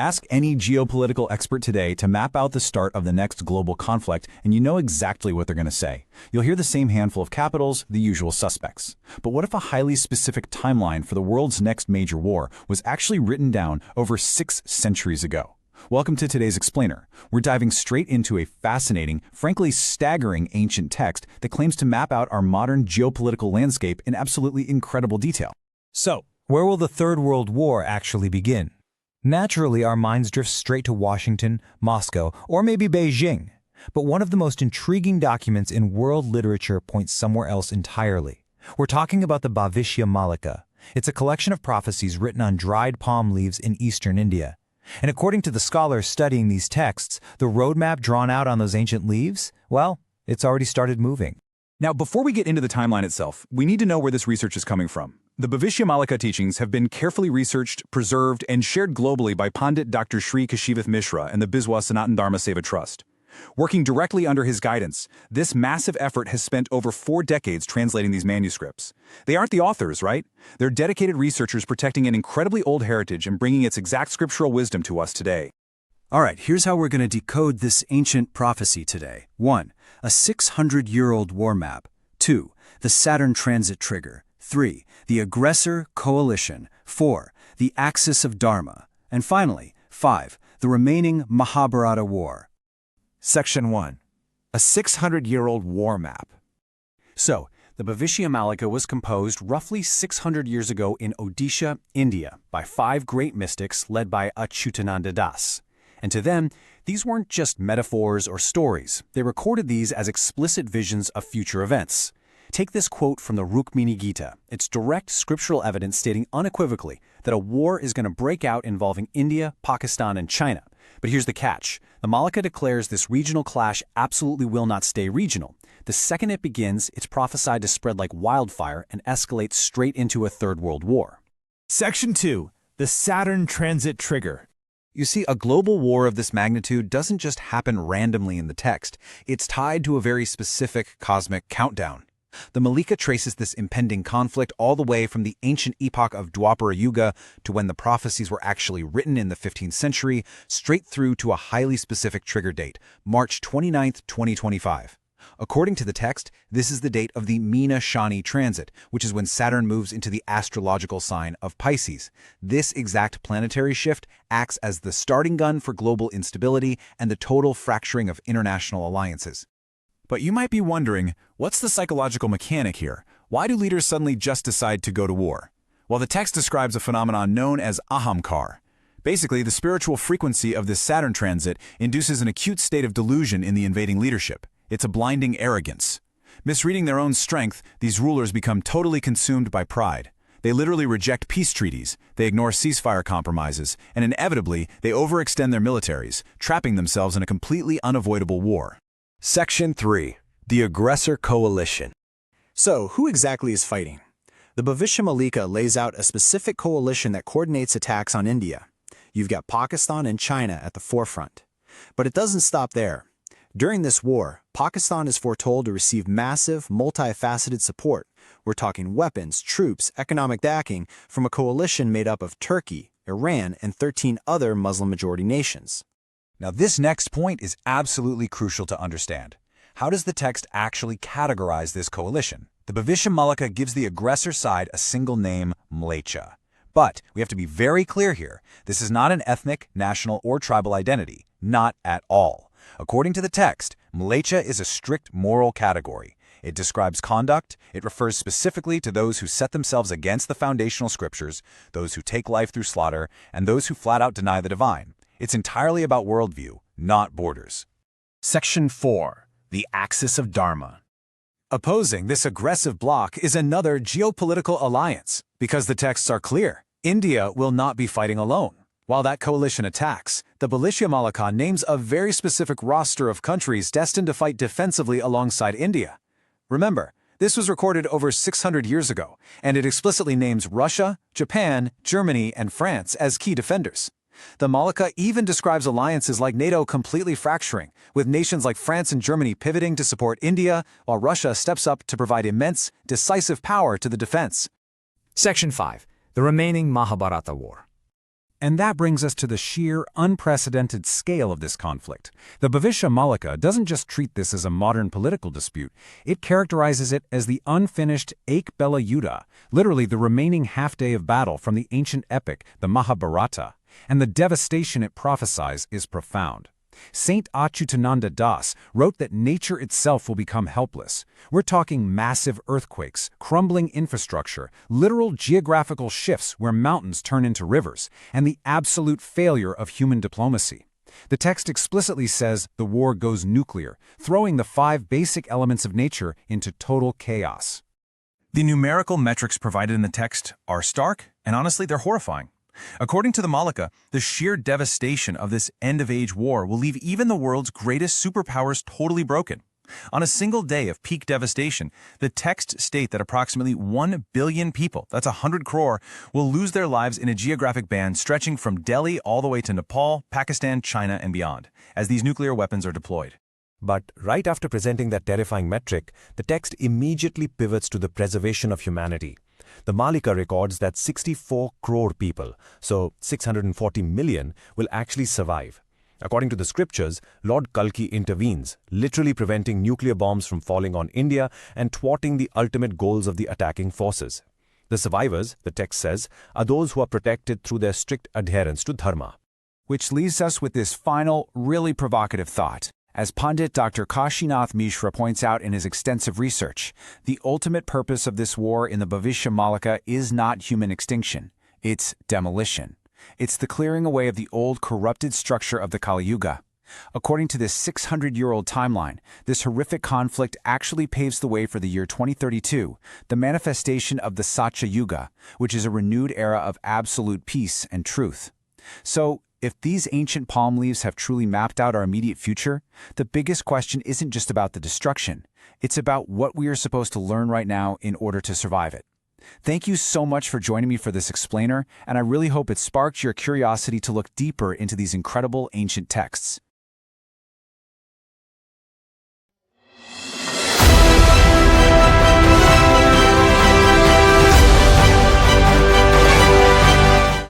Ask any geopolitical expert today to map out the start of the next global conflict, and you know exactly what they're going to say. You'll hear the same handful of capitals, the usual suspects. But what if a highly specific timeline for the world's next major war was actually written down over 6 centuries ago? Welcome to today's Explainer. We're diving straight into a fascinating, frankly staggering ancient text that claims to map out our modern geopolitical landscape in absolutely incredible detail. So, where will the Third World War actually begin? Naturally, our minds drift straight to Washington, Moscow, or maybe Beijing. But one of the most intriguing documents in world literature points somewhere else entirely. We're talking about the Bhavishya Malika. It's a collection of prophecies written on dried palm leaves in eastern India. And according to the scholars studying these texts, the roadmap drawn out on those ancient leaves, well, it's already started moving. Now, before we get into the timeline itself, we need to know where this research is coming from. The Bhavishya Malika teachings have been carefully researched, preserved, and shared globally by Pandit Dr. Sri Kashivath Mishra and the Biswa Sanatan Dharma Seva Trust. Working directly under his guidance, this massive effort has spent over 4 decades translating these manuscripts. They aren't the authors, right? They're dedicated researchers protecting an incredibly old heritage and bringing its exact scriptural wisdom to us today. All right, here's how we're going to decode this ancient prophecy today. 1. A 600-year-old war map. 2. The Saturn transit trigger. 3. The Aggressor Coalition. 4. The Axis of Dharma. And finally, 5. The Remaining Mahabharata War. Section 1. A 600-year-old war map. So, the Bhavishya Malika was composed roughly 600 years ago in Odisha, India, by 5 great mystics led by Achyutananda Das. And to them, these weren't just metaphors or stories. They recorded these as explicit visions of future events. Take this quote from the Rukmini Gita. It's direct scriptural evidence stating unequivocally that a war is going to break out involving India, Pakistan, and China. But here's the catch. The Malika declares this regional clash absolutely will not stay regional. The second it begins, it's prophesied to spread like wildfire and escalate straight into a third world war. Section 2. The Saturn transit trigger. You see, a global war of this magnitude doesn't just happen randomly in the text. It's tied to a very specific cosmic countdown. The Malika traces this impending conflict all the way from the ancient epoch of Dwapara Yuga to when the prophecies were actually written in the 15th century, straight through to a highly specific trigger date, March 29, 2025. According to the text, this is the date of the Meena-Shani transit, which is when Saturn moves into the astrological sign of Pisces. This exact planetary shift acts as the starting gun for global instability and the total fracturing of international alliances. But you might be wondering, what's the psychological mechanic here? Why do leaders suddenly just decide to go to war? Well, the text describes a phenomenon known as Ahamkar. Basically, the spiritual frequency of this Saturn transit induces an acute state of delusion in the invading leadership. It's a blinding arrogance. Misreading their own strength, these rulers become totally consumed by pride. They literally reject peace treaties, they ignore ceasefire compromises, and inevitably, they overextend their militaries, trapping themselves in a completely unavoidable war. Section 3. The Aggressor Coalition. So, who exactly is fighting? The Bhavishya Malika lays out a specific coalition that coordinates attacks on India. You've got Pakistan and China at the forefront. But it doesn't stop there. During this war, Pakistan is foretold to receive massive, multifaceted support. We're talking weapons, troops, economic backing from a coalition made up of Turkey, Iran, and 13 other Muslim-majority nations. Now, this next point is absolutely crucial to understand. How does the text actually categorize this coalition? The Bhavishya Malika gives the aggressor side a single name, Mlecha. But we have to be very clear here. This is not an ethnic, national, or tribal identity. Not at all. According to the text, Mlecha is a strict moral category. It describes conduct, it refers specifically to those who set themselves against the foundational scriptures, those who take life through slaughter, and those who flat out deny the divine. It's entirely about worldview, not borders. Section 4. The Axis of Dharma. Opposing this aggressive bloc is another geopolitical alliance. Because the texts are clear, India will not be fighting alone. While that coalition attacks, the Bhavishya Malika names a very specific roster of countries destined to fight defensively alongside India. Remember, this was recorded over 600 years ago, and it explicitly names Russia, Japan, Germany, and France as key defenders. The Malika even describes alliances like NATO completely fracturing, with nations like France and Germany pivoting to support India, while Russia steps up to provide immense, decisive power to the defense. Section 5. The Remaining Mahabharata War. And that brings us to the sheer, unprecedented scale of this conflict. The Bhavishya Malika doesn't just treat this as a modern political dispute, it characterizes it as the unfinished Ek Bela Yuddha, literally the remaining half-day of battle from the ancient epic, the Mahabharata, and the devastation it prophesies is profound. Saint Achyutananda Das wrote that nature itself will become helpless. We're talking massive earthquakes, crumbling infrastructure, literal geographical shifts where mountains turn into rivers, and the absolute failure of human diplomacy. The text explicitly says the war goes nuclear, throwing the 5 basic elements of nature into total chaos. The numerical metrics provided in the text are stark, and honestly, they're horrifying. According to the Malika, the sheer devastation of this end-of-age war will leave even the world's greatest superpowers totally broken. On a single day of peak devastation, the texts state that approximately 1 billion people, that's 100 crore, will lose their lives in a geographic band stretching from Delhi all the way to Nepal, Pakistan, China, and beyond, as these nuclear weapons are deployed. But right after presenting that terrifying metric, the text immediately pivots to the preservation of humanity. The Malika records that 64 crore people, so 640 million, will actually survive. According to the scriptures, Lord Kalki intervenes, literally preventing nuclear bombs from falling on India and thwarting the ultimate goals of the attacking forces. The survivors, the text says, are those who are protected through their strict adherence to Dharma. Which leaves us with this final, really provocative thought. As Pandit Dr. Kashinath Mishra points out in his extensive research, the ultimate purpose of this war in the Bhavishya Malika is not human extinction, it's demolition. It's the clearing away of the old corrupted structure of the Kali Yuga. According to this 600-year-old timeline, this horrific conflict actually paves the way for the year 2032, the manifestation of the Satya Yuga, which is a renewed era of absolute peace and truth. So, if these ancient palm leaves have truly mapped out our immediate future, the biggest question isn't just about the destruction. It's about what we are supposed to learn right now in order to survive it. Thank you so much for joining me for this explainer, and I really hope it sparked your curiosity to look deeper into these incredible ancient texts.